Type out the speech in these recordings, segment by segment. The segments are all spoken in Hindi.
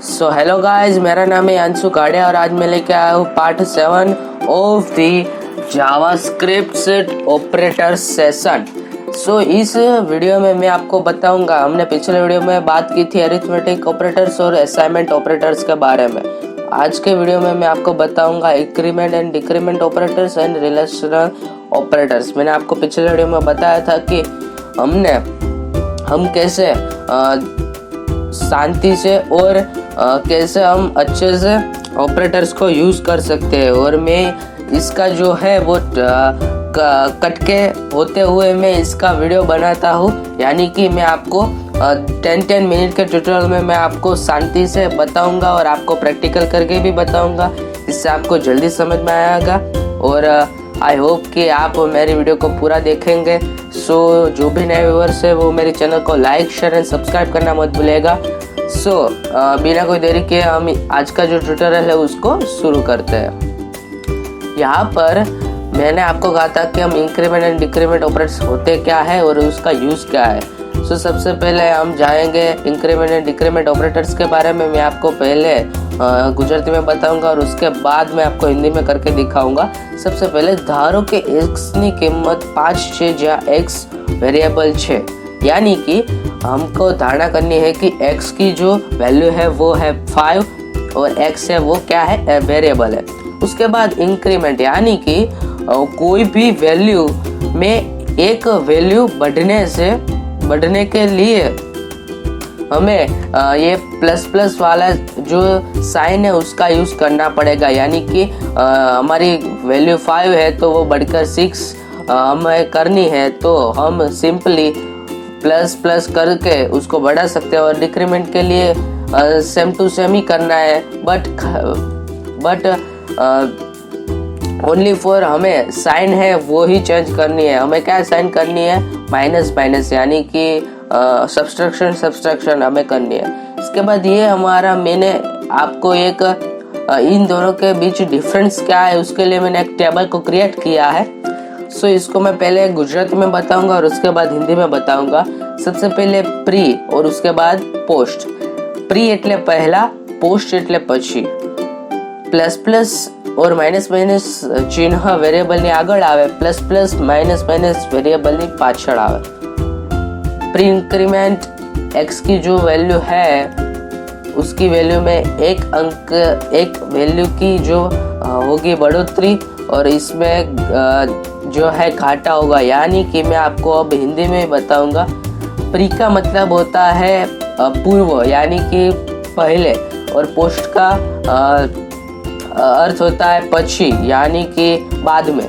सो हेलो गाइस, मेरा नाम है अंशु काड़े और आज मैं लेके आया हूँ part 7 of the JavaScript operator session. So इस वीडियो में मैं आपको बताऊंगा, हमने पिछले वीडियो में बात की थी अरिथमेटिक ऑपरेटर्स और असाइनमेंट ऑपरेटर्स के बारे में। आज के वीडियो में मैं आपको बताऊंगा increment and decrement operators and relational operators. मैंने आपको पिछले वीडियो में बताया था कि हम कैसे शांति से और कैसे हम अच्छे से ऑपरेटर्स को यूज़ कर सकते हैं, और मैं इसका जो है वो कट के होते हुए मैं इसका वीडियो बनाता हूँ। यानी कि मैं आपको 10 मिनट के ट्यूटोरियल में मैं आपको शांति से बताऊंगा और आपको प्रैक्टिकल करके भी बताऊंगा, इससे आपको जल्दी समझ में आएगा। और आई होप कि आप मेरी वीडियो को पूरा देखेंगे। सो जो भी नए व्यूअर्स है वो मेरे चैनल को लाइक शेयर एंड सब्सक्राइब करना मत भूलिएगा। सो बिना कोई देरी के हम आज का जो ट्यूटोरियल है उसको शुरू करते हैं। यहाँ पर मैंने आपको कहा था कि हम इंक्रीमेंट एंड डिक्रीमेंट ऑपरेटर्स होते क्या है और उसका यूज़ क्या है। सो सबसे पहले हम जाएंगे इंक्रीमेंट एंड डिक्रीमेंट ऑपरेटर्स के बारे में। मैं आपको पहले गुजराती में बताऊंगा और उसके बाद मैं आपको हिंदी में करके दिखाऊंगा। सबसे पहले धारो के x ની કિંમત 5 છે જ્યાં x वेरिएबल છે, यानी कि हमको धारणा करनी है कि x की जो वैल्यू है वो है 5 और x है वो क्या है, वेरिएबल है। उसके बाद इंक्रीमेंट, यानी कि कोई भी वैल्यू में एक वैल्यू बढ़ने के लिए हमें ये प्लस प्लस वाला जो साइन है उसका यूज़ करना पड़ेगा। यानी कि हमारी वैल्यू 5 है तो वो बढ़कर 6 हमें करनी है, तो हम सिंपली प्लस प्लस करके उसको बढ़ा सकते हैं। और डिक्रीमेंट के लिए सेम टू सेम ही करना है, बट ओनली फॉर हमें साइन है वो ही चेंज करनी है। हमें क्या साइन करनी है, माइनस माइनस, यानी कि सब्सट्रैक्शन हमें करनी है। इसके बाद ये हमारा, मैंने आपको एक इन दोनों के बीच डिफरेंस क्या है उसके लिए मैंने एक टेबल को क्रिएट किया है। सो इसको मैं पहले गुजराती में बताऊंगा और उसके बाद हिंदी में बताऊंगा। सबसे पहले प्री और उसके बाद पोस्ट। प्री एटले पहला, पोस्ट एटले पछी। प्लस प्लस और माइनस माइनस चिन्ह वेरिएबल ની આગળ આવે, plus plus minus minus variable ની પાછળ આવે। प्री इंक्रीमेंट x की जो वैल्यू है उसकी वैल्यू में एक वैल्यू की जो होगी बढ़ोतरी और इसमें जो है घाटा होगा। यानी कि मैं आपको अब हिंदी में बताऊंगा। प्री का मतलब होता है पूर्व, यानी कि पहले, और पोस्ट का अर्थ होता है पछी, यानी कि बाद में।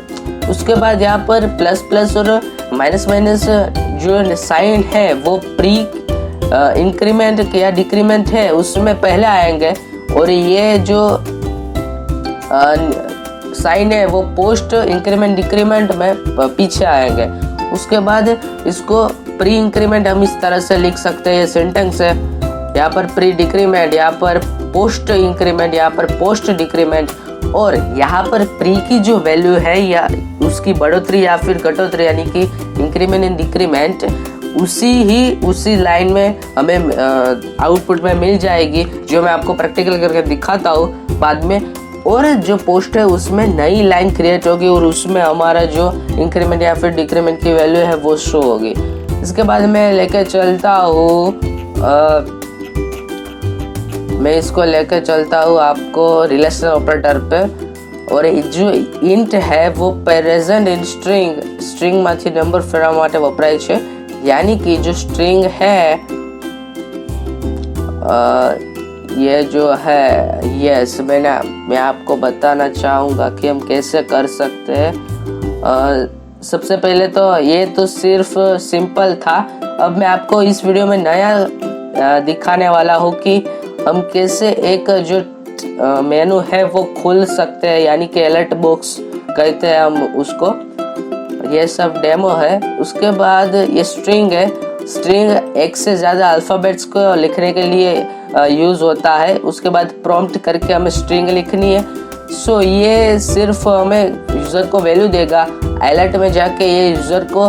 उसके बाद यहाँ पर प्लस प्लस और माइनस माइनस जो साइन है वो प्री इंक्रीमेंट या डिक्रीमेंट है उसमें पहले आएंगे, और ये जो साइन है वो पोस्ट इंक्रीमेंट डिक्रीमेंट में पीछे आएंगे। उसके बाद इसको प्री इंक्रीमेंट हम इस तरह से लिख सकते हैं, ये सेंटेंस है। यहाँ पर प्री डिक्रीमेंट, यहाँ पर पोस्ट इंक्रीमेंट, यहाँ पर पोस्ट डिक्रीमेंट। और यहाँ पर प्री की जो वैल्यू है या उसकी बढ़ोतरी या फिर घटोतरी, यानी कि इंक्रीमेंट एंड डिक्रीमेंट, उसी लाइन में हमें आउटपुट में मिल जाएगी, जो मैं आपको प्रैक्टिकल करके दिखाता हूँ बाद में। और जो पोस्ट है उसमें नई लाइन क्रिएट होगी और उसमें हमारा जो इंक्रीमेंट या फिर डिक्रीमेंट की वैल्यू है वो शो होगी। इसके बाद मैं लेके चलता हूँ आपको रिलेशनल ऑपरेटर पे। और जो इंट है वो प्रेजेंट इन स्ट्रिंग माथी नंबर फेरवा माटे वपराय छे। यानी कि जो स्ट्रिंग है ये जो है, यस, मैं आपको बताना चाहूँगा कि हम कैसे कर सकते हैं। सबसे पहले तो ये तो सिर्फ सिंपल था। अब मैं आपको इस वीडियो में नया दिखाने वाला हूँ कि हम कैसे एक जो मेनू है वो खोल सकते हैं, यानी कि अलर्ट बॉक्स कहते हैं हम उसको। ये सब डेमो है। उसके बाद ये स्ट्रिंग है। स्ट्रिंग एक से ज़्यादा अल्फ़ाबेट्स को लिखने के लिए यूज़ होता है। उसके बाद प्रॉम्प्ट करके हमें स्ट्रिंग लिखनी है। सो ये सिर्फ हमें यूज़र को वैल्यू देगा, अलर्ट में जाके ये यूज़र को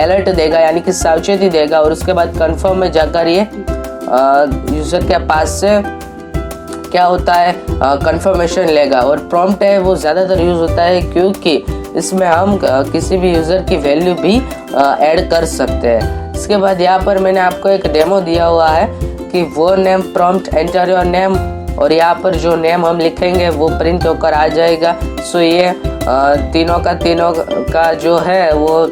अलर्ट देगा, यानी कि सावचेती देगा। और उसके बाद कन्फर्म में जाकर ये यूज़र के पास से क्या होता है कंफर्मेशन लेगा। और प्रॉम्प्ट है वो ज़्यादातर यूज़ होता है क्योंकि इसमें हम किसी भी यूज़र की वैल्यू भी ऐड कर सकते हैं। इसके बाद यहाँ पर मैंने आपको एक डेमो दिया हुआ है कि वो name prompt enter your name, और यहाँ पर जो नेम हम लिखेंगे वो प्रिंट होकर आ जाएगा। सो ये तीनों का जो है वो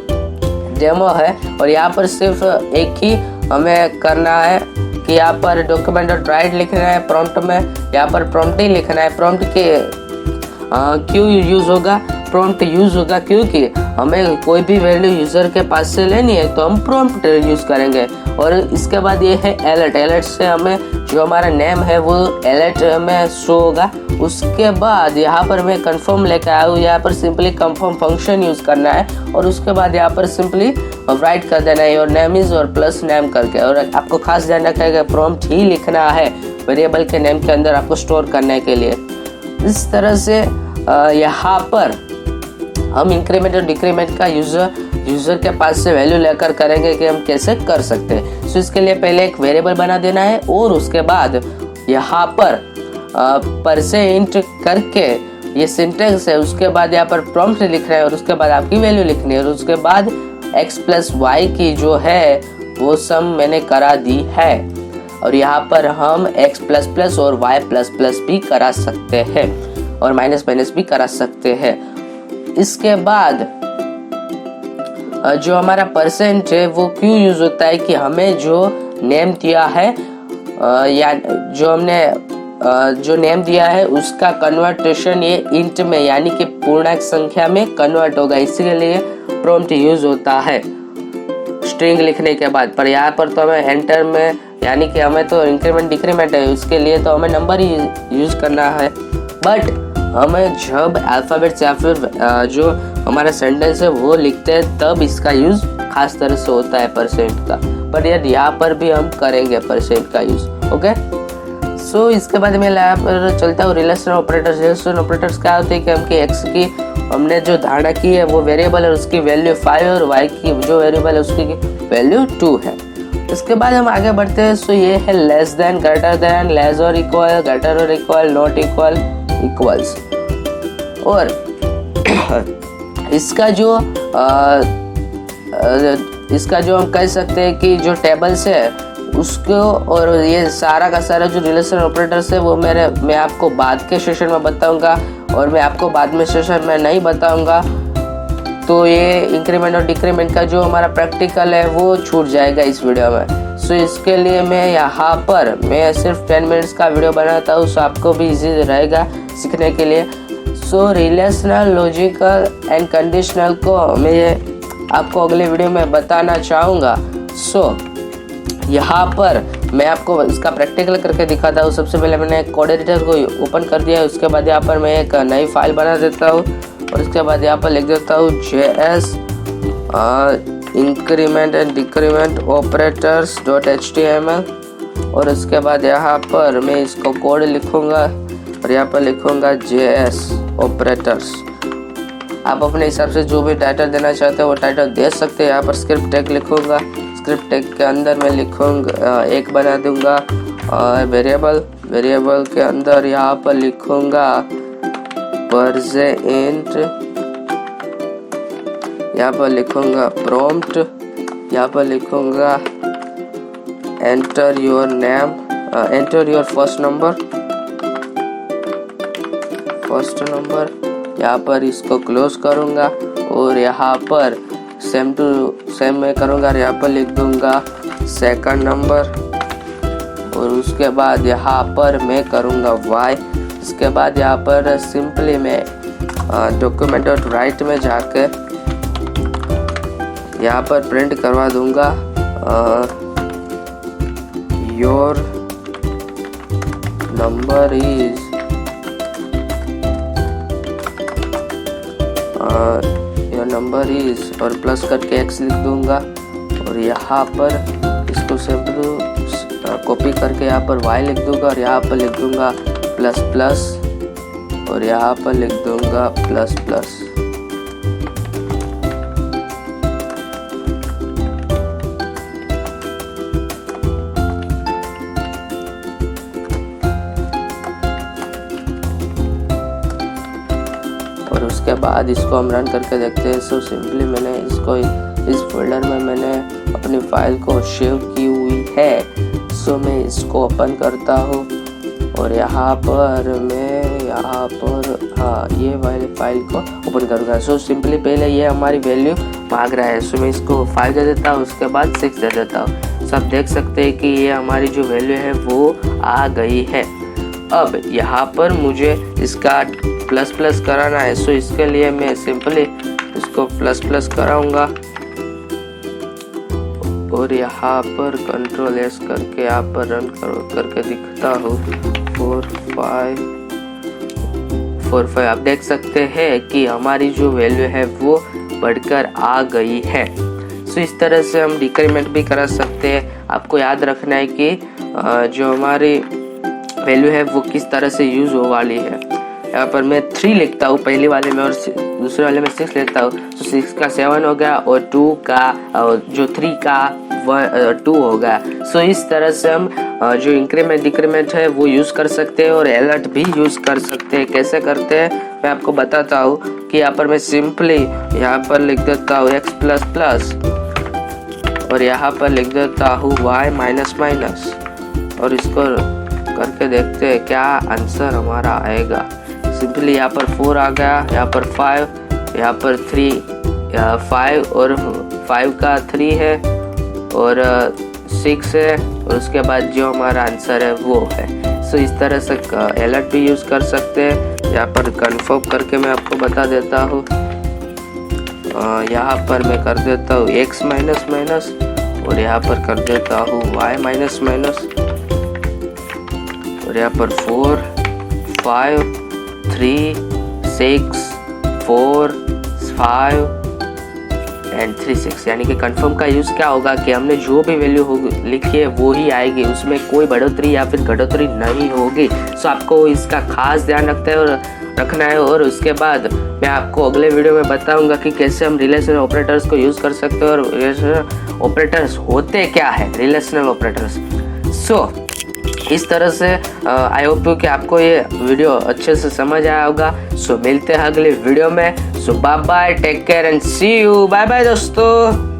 डेमो है। और यहाँ पर सिर्फ एक ही हमें करना है कि यहाँ पर डॉक्यूमेंट डॉट राइट लिखना है प्रॉम्प्ट में, यहाँ पर प्रॉम्प्ट ही लिखना है। प्रॉम्प्ट के क्यों यूज़ होगा, प्रॉम्प्ट यूज़ होगा क्योंकि हमें कोई भी वैल्यू यूज़र के पास से लेनी है तो हम प्रॉम्प्ट यूज़ करेंगे। और इसके बाद ये है अलर्ट, अलर्ट से हमें जो हमारा नेम है वो अलर्ट में शो होगा। उसके बाद यहाँ पर मैं कंफर्म लेकर आया हूँ, यहाँ पर सिंपली कंफर्म फंक्शन यूज़ करना है और उसके बाद यहाँ पर सिंपली राइट कर देना है और नेम इज़ और प्लस नेम करके। और आपको खास ध्यान रखना है कि प्रॉम्प्ट ही लिखना है वेरिएबल के नेम के अंदर आपको स्टोर करने के लिए। इस तरह से यहाँ पर हम इंक्रीमेंट और डिक्रीमेंट का यूज़र के पास से वैल्यू लेकर करेंगे कि हम कैसे कर सकते हैं। सो इसके लिए पहले एक वेरिएबल बना देना है और उसके बाद यहाँ पर से इंट करके ये सिंटेक्स है, उसके बाद यहाँ पर प्रॉम्प्ट लिखना है और उसके बाद आपकी वैल्यू लिखनी है और उसके बाद x प्लस वाई की जो है वो सम मैंने करा दी है। और यहाँ पर हम x प्लस प्लस और y प्लस प्लस भी करा सकते हैं और माइनस माइनस भी करा सकते हैं। इसके बाद जो हमारा परसेंट है वो क्यों यूज होता है कि हमें जो नेम दिया है या जो हमने जो नेम दिया है उसका कन्वर्टेशन ये इंट में यानी कि पूर्णांक संख्या में कन्वर्ट होगा, इसीलिए प्रॉम्प्ट यूज होता है स्ट्रिंग लिखने के बाद। पर यहाँ पर तो हमें एंटर में यानी कि हमें तो इंक्रीमेंट डिक्रीमेंट है, उसके लिए तो हमें नंबर ही यूज करना है। बट हमें जब अल्फ़ाबेट्स या फिर जो हमारा सेंटेंस है वो लिखते हैं तब इसका यूज़ खास तरह से होता है परसेंट का। बट यार यहाँ पर भी हम करेंगे परसेंट का यूज़। ओके, सो इसके बाद मैं यहाँ पर चलता हूँ रिलेशनल ऑपरेटर्स। रिलेशनल ऑपरेटर्स क्या होते हैं कि हमकी एक्स की हमने जो धारणा की है वो वेरिएबल है, उसकी वैल्यू 5 और वाई की जो वेरिएबल है उसकी वैल्यू 2 है। इसके बाद हम आगे बढ़ते हैं। सो ये है less than, greater than, less और इक्वल, ग्रेटर और इक्वल, नॉट इक्वल, इक्वल्स। और इसका जो हम कह सकते हैं कि जो टेबल्स है उसको और ये सारा का सारा जो रिलेशन ऑपरेटर्स है वो मैं आपको बाद के सेशन में बताऊंगा और मैं आपको बाद में सेशन में नहीं बताऊंगा। तो ये इंक्रीमेंट और डिक्रीमेंट का जो हमारा प्रैक्टिकल है वो छूट जाएगा इस वीडियो में। सो इसके लिए मैं यहाँ पर मैं सिर्फ 10 मिनट्स का वीडियो बनाता हूँ, सो आपको भी इजी रहेगा सीखने के लिए। सो रिलेशनल, लॉजिकल एंड कंडीशनल को मैं आपको अगले वीडियो में बताना चाहूँगा। सो यहाँ पर मैं आपको इसका प्रैक्टिकल करके दिखाता हूँ। सबसे पहले मैंने कोड एडिटर को ओपन कर दिया है, उसके बाद यहाँ पर मैं एक नई फाइल बना देता हूँ और इसके बाद यहाँ पर लिख देता हूँ JS increment and decrement operators .html और उसके बाद यहाँ पर मैं इसको कोड लिखूँगा और यहाँ पर लिखूँगा JS ऑपरेटर्स। आप अपने हिसाब से जो भी टाइटल देना चाहते हैं वो टाइटल दे सकते हैं। यहाँ पर स्क्रिप्ट टैग लिखूँगा, स्क्रिप्ट टैग के अंदर मैं लिखूँगा एक बना दूँगा और वेरिएबल के अंदर यहाँ पर लिखूँगा परसेंट, यहाँ पर लिखूँगा प्रॉम्प्ट, यहाँ पर लिखूँगा enter your name, enter your first number, यहाँ पर इसको क्लोज करूँगा और यहाँ पर सेम टू सेम मैं करूँगा और यहाँ पर लिख दूँगा सेकंड नंबर और उसके बाद यहाँ पर मैं करूँगा y। इसके बाद यहाँ पर सिंपली मैं डॉक्यूमेंट डॉट राइट में जाके यहाँ पर प्रिंट करवा दूँगा योर नंबर इज और प्लस करके x लिख दूंगा और यहाँ पर इसको सिंपल कॉपी करके यहाँ पर y लिख दूंगा और यहाँ पर लिख दूंगा प्लस प्लस और यहाँ पर लिख दूंगा प्लस प्लस। उसके बाद इसको हम रन करके देखते हैं। सो सिंपली मैंने इसको इस फोल्डर में मैंने अपनी फाइल को सेव की हुई है। सो मैं इसको ओपन करता हूँ और यहाँ पर हाँ ये वाली फाइल को ओपन करूँगा। सो सिंपली पहले ये हमारी वैल्यू मांग रहा है। सो मैं इसको 5 दे देता हूँ, उसके बाद 6 दे देता हूँ। सब देख सकते हैं कि ये हमारी जो वैल्यू है वो आ गई है। अब यहाँ पर मुझे इसका प्लस प्लस कराना है। सो इसके लिए मैं सिंपली इसको प्लस प्लस कराऊंगा और यहाँ पर कंट्रोल एस करके यहाँ पर रन करके दिखता हूँ 4 5। आप देख सकते हैं कि हमारी जो वैल्यू है वो बढ़कर आ गई है। सो इस तरह से हम डिक्रीमेंट भी करा सकते हैं। आपको याद रखना है कि जो हमारी वैल्यू है वो किस तरह से यूज हो वाली है। यहाँ पर मैं 3 लिखता हूँ पहले वाले में और दूसरे वाले में 6 लिखता हूँ। तो 6 का 7 हो गया और 2 का जो 3 का 2 होगा। सो इस तरह से हम जो इंक्रीमेंट डिक्रीमेंट है वो यूज़ कर सकते हैं और अलर्ट भी यूज़ कर सकते हैं। कैसे करते हैं मैं आपको बताता हूँ कि यहाँ पर मैं सिंपली यहाँ पर लिख देता हूँ x प्लस प्लस और यहाँ पर लिख देता हूँ y माइनस माइनस और इसको करके देखते हैं क्या आंसर हमारा आएगा। सिंपली यहाँ पर 4 आ गया, यहाँ पर 5, यहाँ पर 3, 5 और 5 का 3 है और 6 है और उसके बाद जो हमारा आंसर है वो है। सो इस तरह से अलर्ट भी यूज़ कर सकते हैं। यहाँ पर कन्फर्म करके मैं आपको बता देता हूँ। यहाँ पर मैं कर देता हूँ x माइनस माइनस और यहाँ पर कर देता हूँ y माइनस माइनस और यहाँ पर 4 5 3 6 4 5 एंड 3 6 यानी कि कंफर्म का यूज़ क्या होगा कि हमने जो भी वैल्यू होगी लिखी है वो ही आएगी, उसमें कोई बढ़ोतरी या फिर घटोतरी नहीं होगी। सो आपको इसका खास ध्यान रखना है और उसके बाद मैं आपको अगले वीडियो में बताऊंगा कि कैसे हम रिलेशनल ऑपरेटर्स को यूज़ कर सकते हैं और रिलेशनल ऑपरेटर्स होते क्या है रिलेशनल ऑपरेटर्स। सो इस तरह से आई होप कि आपको ये वीडियो अच्छे से समझ आया होगा। सो मिलते हैं अगले वीडियो में। So bye bye, take care and see you. Bye bye दोस्तों।